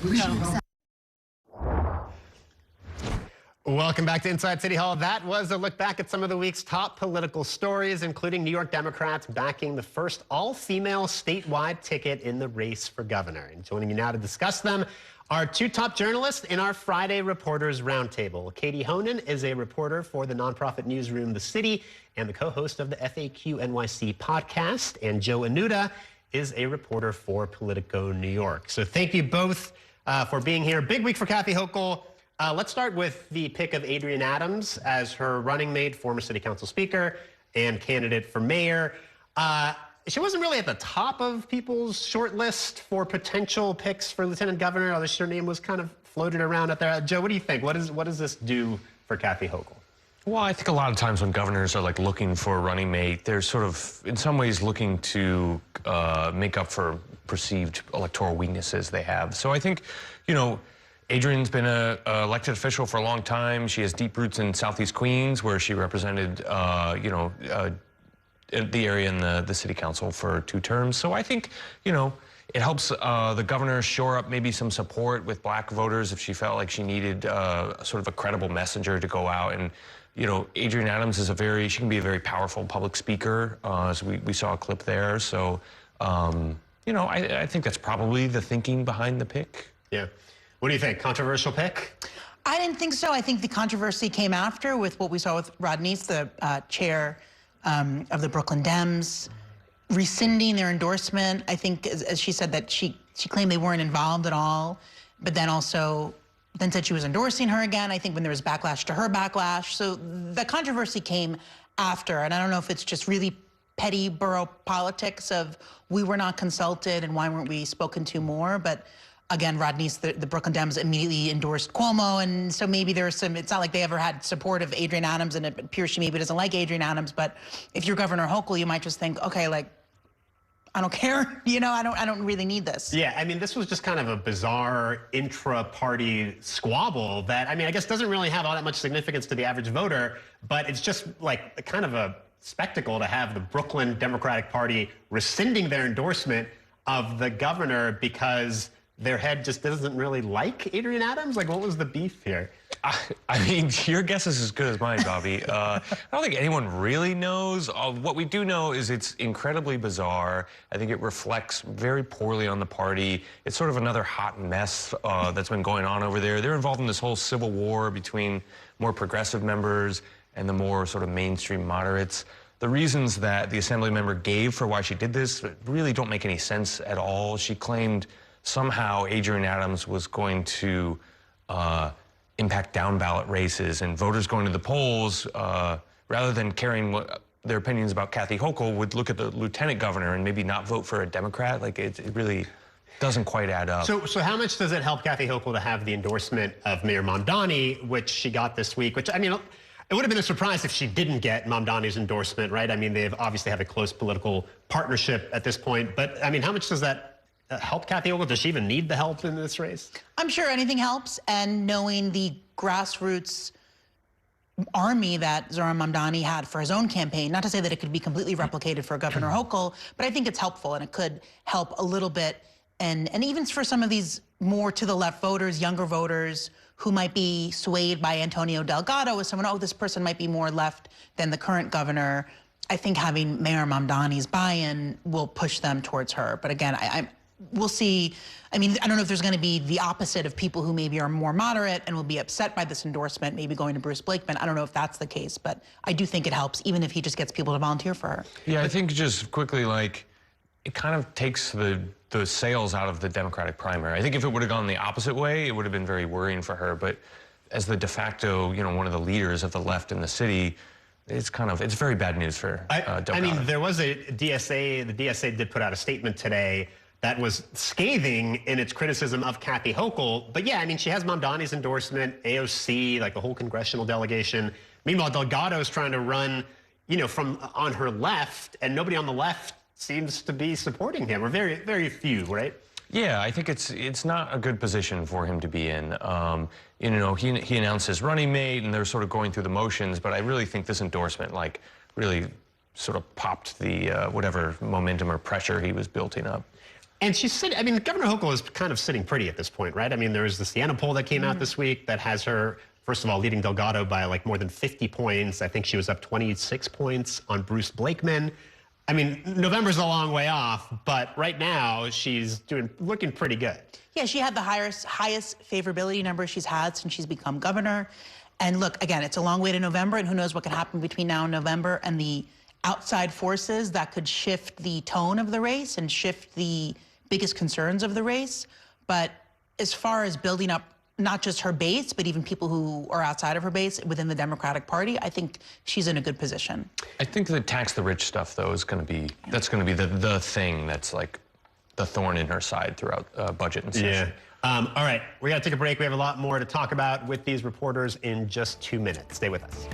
No. Welcome back to Inside City Hall. That was a look back at some of the week's top political stories, including New York Democrats backing the first all-female statewide ticket in the race for governor. And joining me now to discuss them are two top journalists in our Friday Reporters Roundtable. Katie Honan is a reporter for the nonprofit newsroom The City and the co-host of the FAQ NYC podcast. And Joe Anuda is a reporter for Politico New York. So thank you both for being here. Big week for Kathy Hochul. Let's start with the pick of Adrienne Adams as her running mate, former city council speaker and candidate for mayor. She wasn't really at the top of people's short list for potential picks for lieutenant governor, although her name was kind of floated around out there. Joe, what do you think? What does this do for Kathy Hochul? Well, I think a lot of times when governors are like looking for a running mate, they're sort of in some ways looking to make up for perceived electoral weaknesses they have. So I think, you know, Adrienne's been an elected official for a long time. She has deep roots in Southeast Queens, where she represented, the area in the city council for 2 terms. So I think, you know, it helps the governor shore up maybe some support with black voters if she felt like she needed sort of a credible messenger to go out. And, you know, Adrienne Adams is she can be a very powerful public speaker, as we saw a clip there. So, you know, I think that's probably the thinking behind the pick. Yeah. What do you think? Controversial pick? I didn't think so. I think the controversy came after with what we saw with Rodney's, the chair of the Brooklyn Dems, rescinding their endorsement. I think, as she said, that she claimed they weren't involved at all, but then also said she was endorsing her again. I think when there was backlash to her backlash. So the controversy came after, and I don't know if it's just really petty borough politics of we were not consulted and why weren't we spoken to more, but again, Rodney's, the Brooklyn Dems immediately endorsed Cuomo, and so maybe there's some, it's not like they ever had support of Adrienne Adams, and it appears she maybe doesn't like Adrienne Adams, but if you're Governor Hochul, you might just think, okay, like, I don't care, you know, I don't really need this. Yeah, I mean, this was just kind of a bizarre intra-party squabble that, I mean, I guess doesn't really have all that much significance to the average voter, but it's just like kind of a spectacle to have the Brooklyn Democratic Party rescinding their endorsement of the governor because their head just doesn't really like Adrienne Adams? Like, what was the beef here? I mean, your guess is as good as mine, Bobby. I don't think anyone really knows. What we do know is it's incredibly bizarre. I think it reflects very poorly on the party. It's sort of another hot mess that's been going on over there. They're involved in this whole civil war between more progressive members and the more sort of mainstream moderates. The reasons that the assembly member gave for why she did this really don't make any sense at all. She claimed somehow Adrienne Adams was going to impact down-ballot races, and voters going to the polls, rather than caring their opinions about Kathy Hochul, would look at the lieutenant governor and maybe not vote for a Democrat. Like, it really doesn't quite add up. So how much does it help Kathy Hochul to have the endorsement of Mayor Mamdani, which she got this week, which, I mean, it would have been a surprise if she didn't get Mamdani's endorsement, right? I mean, they've obviously have a close political partnership at this point, but, I mean, how much does that help Kathy Hochul? Does she even need the help in this race? I'm sure anything helps, and knowing the grassroots army that Zohran Mamdani had for his own campaign, not to say that it could be completely replicated for Governor Hochul, but I think it's helpful, and it could help a little bit, and even for some of these more to the left voters, younger voters, who might be swayed by Antonio Delgado as someone, oh, this person might be more left than the current governor. I think having Mayor Mamdani's buy-in will push them towards her. But again, we'll see. I mean, I don't know if there's going to be the opposite of people who maybe are more moderate and will be upset by this endorsement, maybe going to Bruce Blakeman. I don't know if that's the case, but I do think it helps, even if he just gets people to volunteer for her. Yeah, I think just quickly, like, it kind of takes the sails out of the Democratic primary. I think if it would have gone the opposite way, it would have been very worrying for her. But as the de facto, you know, one of the leaders of the left in the city, it's very bad news for Delgado. I mean, there was a DSA, the DSA did put out a statement today that was scathing in its criticism of Kathy Hochul. But yeah, I mean, she has Mamdani's endorsement, AOC, like the whole congressional delegation. Meanwhile, Delgado's trying to run, you know, from on her left, and nobody on the left seems to be supporting him, or very, very few, right? Yeah, I think it's not a good position for him to be in. You know, he announced his running mate, and they're sort of going through the motions, but I really think this endorsement, like, really sort of popped the whatever momentum or pressure he was building up. And she's sitting, I mean, Governor Hochul is kind of sitting pretty at this point, right? I mean, there was the Siena poll that came out this week that has her, first of all, leading Delgado by like more than 50 points. I think she was up 26 points on Bruce Blakeman. I mean, November's a long way off, but right now she's looking pretty good. Yeah, she had the highest favorability number she's had since she's become governor. And look, again, it's a long way to November, and who knows what can happen between now and November, and the outside forces that could shift the tone of the race and shift the biggest concerns of the race. But as far as building up not just her base, but even people who are outside of her base within the Democratic Party, I think she's in a good position. I think the tax the rich stuff, though, is going to be, that's going to be the thing that's like the thorn in her side throughout budget and session. Yeah. All right, we got to take a break. We have a lot more to talk about with these reporters in just 2 minutes. Stay with us.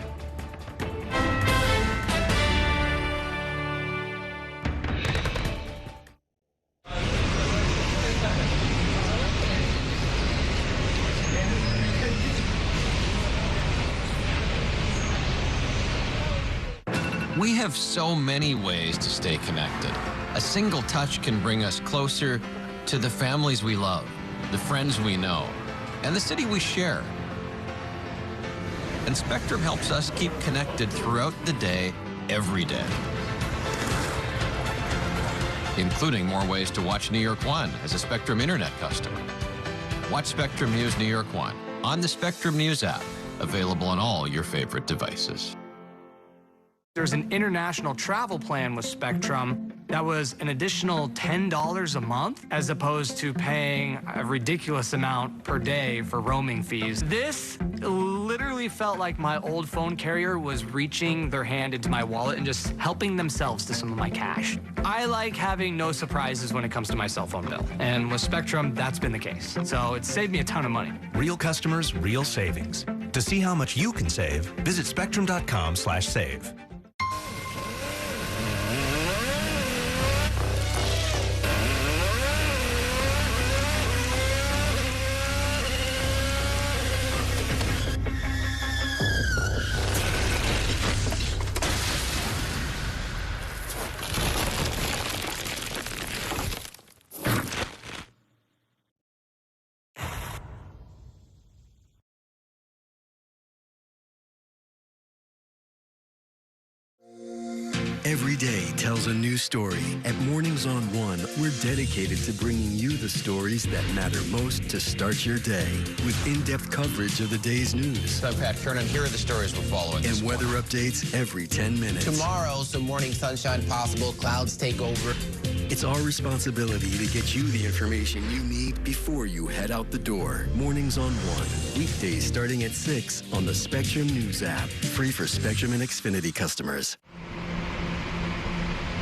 We have so many ways to stay connected. A single touch can bring us closer to the families we love, the friends we know, and the city we share. And Spectrum helps us keep connected throughout the day, every day. Including more ways to watch New York One as a Spectrum Internet customer. Watch Spectrum News New York One on the Spectrum News app, available on all your favorite devices. There's an international travel plan with Spectrum that was an additional $10 a month, as opposed to paying a ridiculous amount per day for roaming fees. This literally felt like my old phone carrier was reaching their hand into my wallet and just helping themselves to some of my cash. I like having no surprises when it comes to my cell phone bill. And with Spectrum, that's been the case. So it saved me a ton of money. Real customers, real savings. To see how much you can save, visit spectrum.com/save. Every day tells a new story. At Mornings on One, we're dedicated to bringing you the stories that matter most to start your day. With in-depth coverage of the day's news. I'm Pat Kernan. Here are the stories we're following. And weather updates every 10 minutes. Tomorrow, some morning sunshine possible. Clouds take over. It's our responsibility to get you the information you need before you head out the door. Mornings on One. Weekdays starting at 6 on the Spectrum News app. Free for Spectrum and Xfinity customers.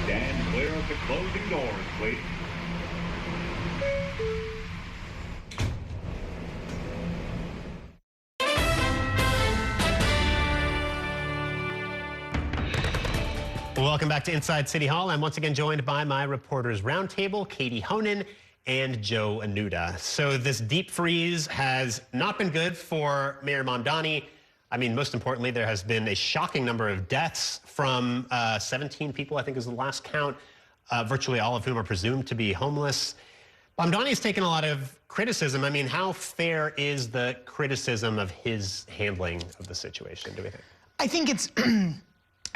Stand clear of the closing doors, please. Welcome back to Inside City Hall. I'm once again joined by my reporters roundtable, Katie Honan and Joe Anuda. So this deep freeze has not been good for Mayor Mamdani. I mean, most importantly, there has been a shocking number of deaths from 17 people, I think is the last count, virtually all of whom are presumed to be homeless. Mamdani has taken a lot of criticism. I mean, how fair is the criticism of his handling of the situation, do we think? I think it's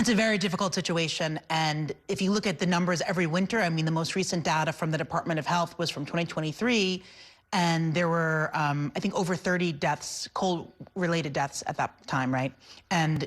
it's a very difficult situation. And if you look at the numbers every winter, I mean, the most recent data from the Department of Health was from 2023. And there were, I think, over 30 deaths, cold-related deaths at that time, right? And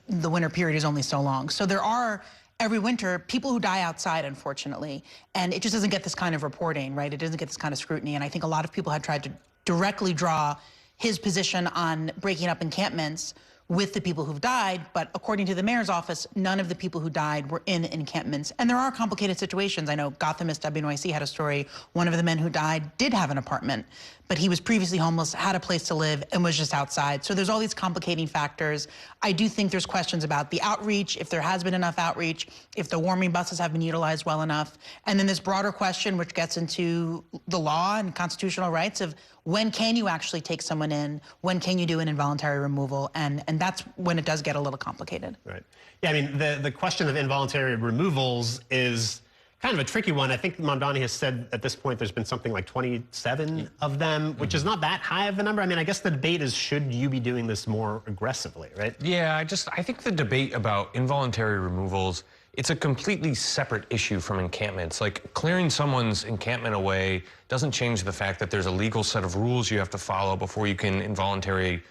the winter period is only so long. So there are, every winter, people who die outside, unfortunately. And it just doesn't get this kind of reporting, right? It doesn't get this kind of scrutiny. And I think a lot of people have tried to directly draw his position on breaking up encampments with the people who've died, but according to the mayor's office, none of the people who died were in encampments. And there are complicated situations. I know Gothamist WNYC had a story. One of the men who died did have an apartment, but he was previously homeless, had a place to live, and was just outside. So there's all these complicating factors. I do think there's questions about the outreach, if there has been enough outreach, if the warming buses have been utilized well enough. And then this broader question, which gets into the law and constitutional rights of when can you actually take someone in? When can you do an involuntary removal? And that's when it does get a little complicated. Right. Yeah, I mean, the question of involuntary removals is kind of a tricky one. I think Mamdani has said at this point there's been something like 27 of them, which is not that high of a number. I mean, I guess the debate is, should you be doing this more aggressively, right? Yeah, I think the debate about involuntary removals, it's a completely separate issue from encampments. Like, clearing someone's encampment away doesn't change the fact that there's a legal set of rules you have to follow before you can involuntarily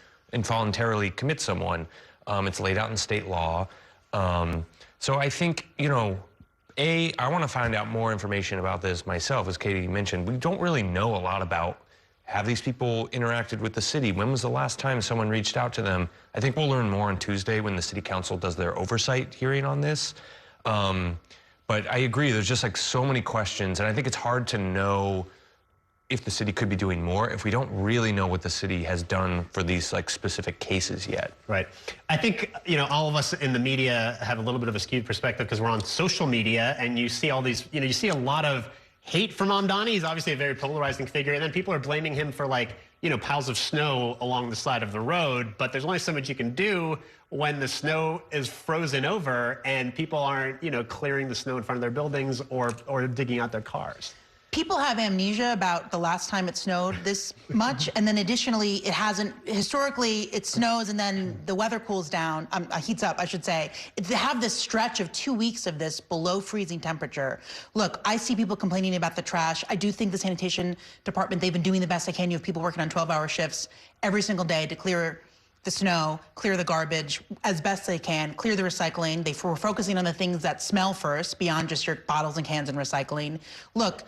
commit someone. It's laid out in state law. So I think, you know, I want to find out more information about this myself. As Katie mentioned, we don't really know a lot about, have these people interacted with the city? When was the last time someone reached out to them? I think we'll learn more on Tuesday when the city council does their oversight hearing on this. But I agree, there's just like so many questions, and I think it's hard to know if the city could be doing more if we don't really know what the city has done for these like specific cases yet. Right. I think, you know, all of us in the media have a little bit of a skewed perspective because we're on social media, and you see all these, you know, you see a lot of hate from Mamdani. He's obviously a very polarizing figure, and then people are blaming him for like piles of snow along the side of the road, but there's only so much you can do when the snow is frozen over and people aren't, clearing the snow in front of their buildings or digging out their cars. People have amnesia about the last time it snowed this much, and then additionally, it hasn't. Historically, it snows and then the weather cools down, heats up, I should say. To have this stretch of 2 weeks of this below freezing temperature. Look, I see people complaining about the trash. I do think the sanitation department, they've been doing the best they can. You have people working on 12-hour shifts every single day to clear the snow, clear the garbage as best they can, clear the recycling. They were focusing on the things that smell first, beyond just your bottles and cans and recycling. Look,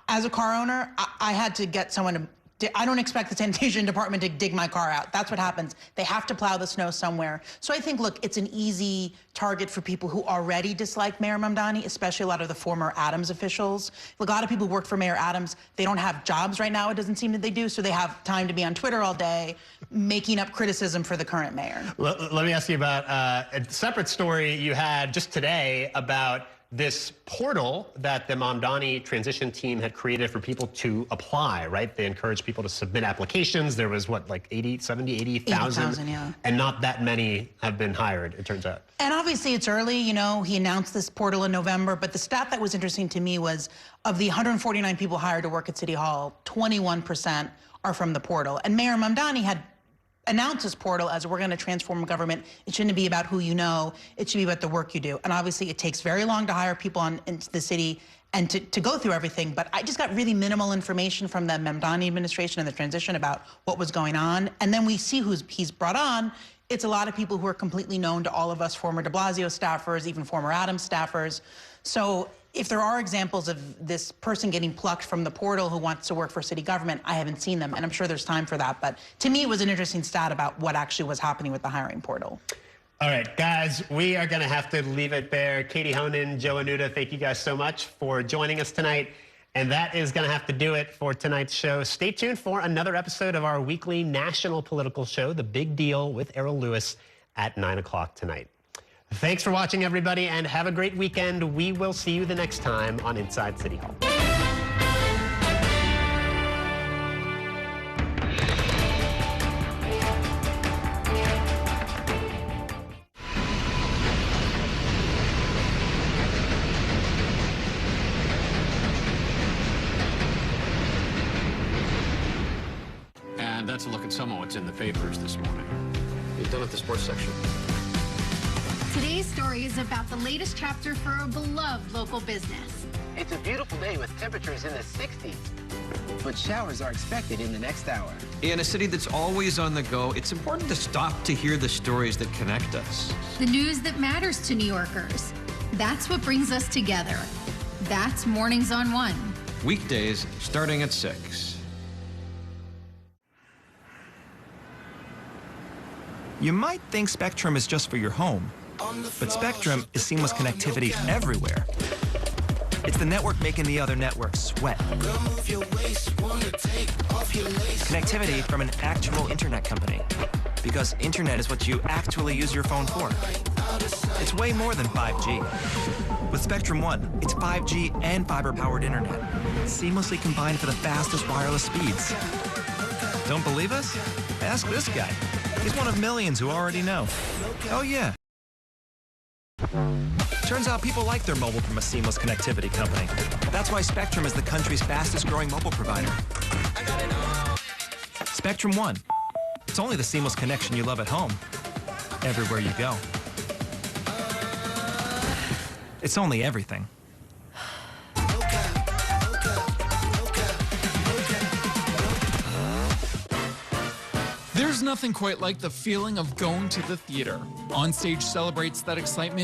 as a car owner, I had to get someone to, I don't expect the sanitation department to dig my car out. That's what happens. They have to plow the snow somewhere. So I think, look, it's an easy target for people who already dislike Mayor Mamdani, especially a lot of the former Adams officials. A lot of people who work for Mayor Adams, they don't have jobs right now, it doesn't seem that they do, so they have time to be on Twitter all day, making up criticism for the current mayor. Let me ask you about a separate story you had just today about this portal that the Mamdani transition team had created for people to apply, right? They encouraged people to submit applications. There was, what, like 80,000? 80,000, yeah. And not that many have been hired, it turns out. And obviously it's early, he announced this portal in November, but the stat that was interesting to me was of the 149 people hired to work at City Hall, 21% are from the portal. And Mayor Mamdani had announced this portal as we're going to transform government. It shouldn't be about who you know. It should be about the work you do. And obviously, it takes very long to hire people into the city and to go through everything. But I just got really minimal information from the Mamdani administration and the transition about what was going on. And then we see who he's brought on. It's a lot of people who are completely known to all of us, former de Blasio staffers, even former Adams staffers. So if there are examples of this person getting plucked from the portal who wants to work for city government, I haven't seen them, and I'm sure there's time for that. But to me, it was an interesting stat about what actually was happening with the hiring portal. All right, guys, we are going to have to leave it there. Katie Honan, Joe Anuda, thank you guys so much for joining us tonight. And that is going to have to do it for tonight's show. Stay tuned for another episode of our weekly national political show, The Big Deal with Errol Lewis, at 9 o'clock tonight. Thanks for watching, everybody, and have a great weekend. We will see you the next time on Inside City Hall. And that's a look at some of what's in the papers this morning. You've done at the sports section. Today's story is about the latest chapter for a beloved local business. It's a beautiful day with temperatures in the 60s, but showers are expected in the next hour. In a city that's always on the go, it's important to stop to hear the stories that connect us. The news that matters to New Yorkers. That's what brings us together. That's Mornings on One. Weekdays starting at 6. You might think Spectrum is just for your home, but Spectrum is seamless connectivity everywhere. It's the network making the other networks sweat. Connectivity from an actual internet company, because internet is what you actually use your phone for. It's way more than 5G. With Spectrum One, it's 5G and fiber-powered internet, seamlessly combined for the fastest wireless speeds. Don't believe us? Ask this guy. He's one of millions who already know. Oh, yeah. Turns out people like their mobile from a seamless connectivity company. That's why Spectrum is the country's fastest growing mobile provider. Spectrum One. It's only the seamless connection you love at home, everywhere you go. It's only everything. There's nothing quite like the feeling of going to the theater. Onstage celebrates that excitement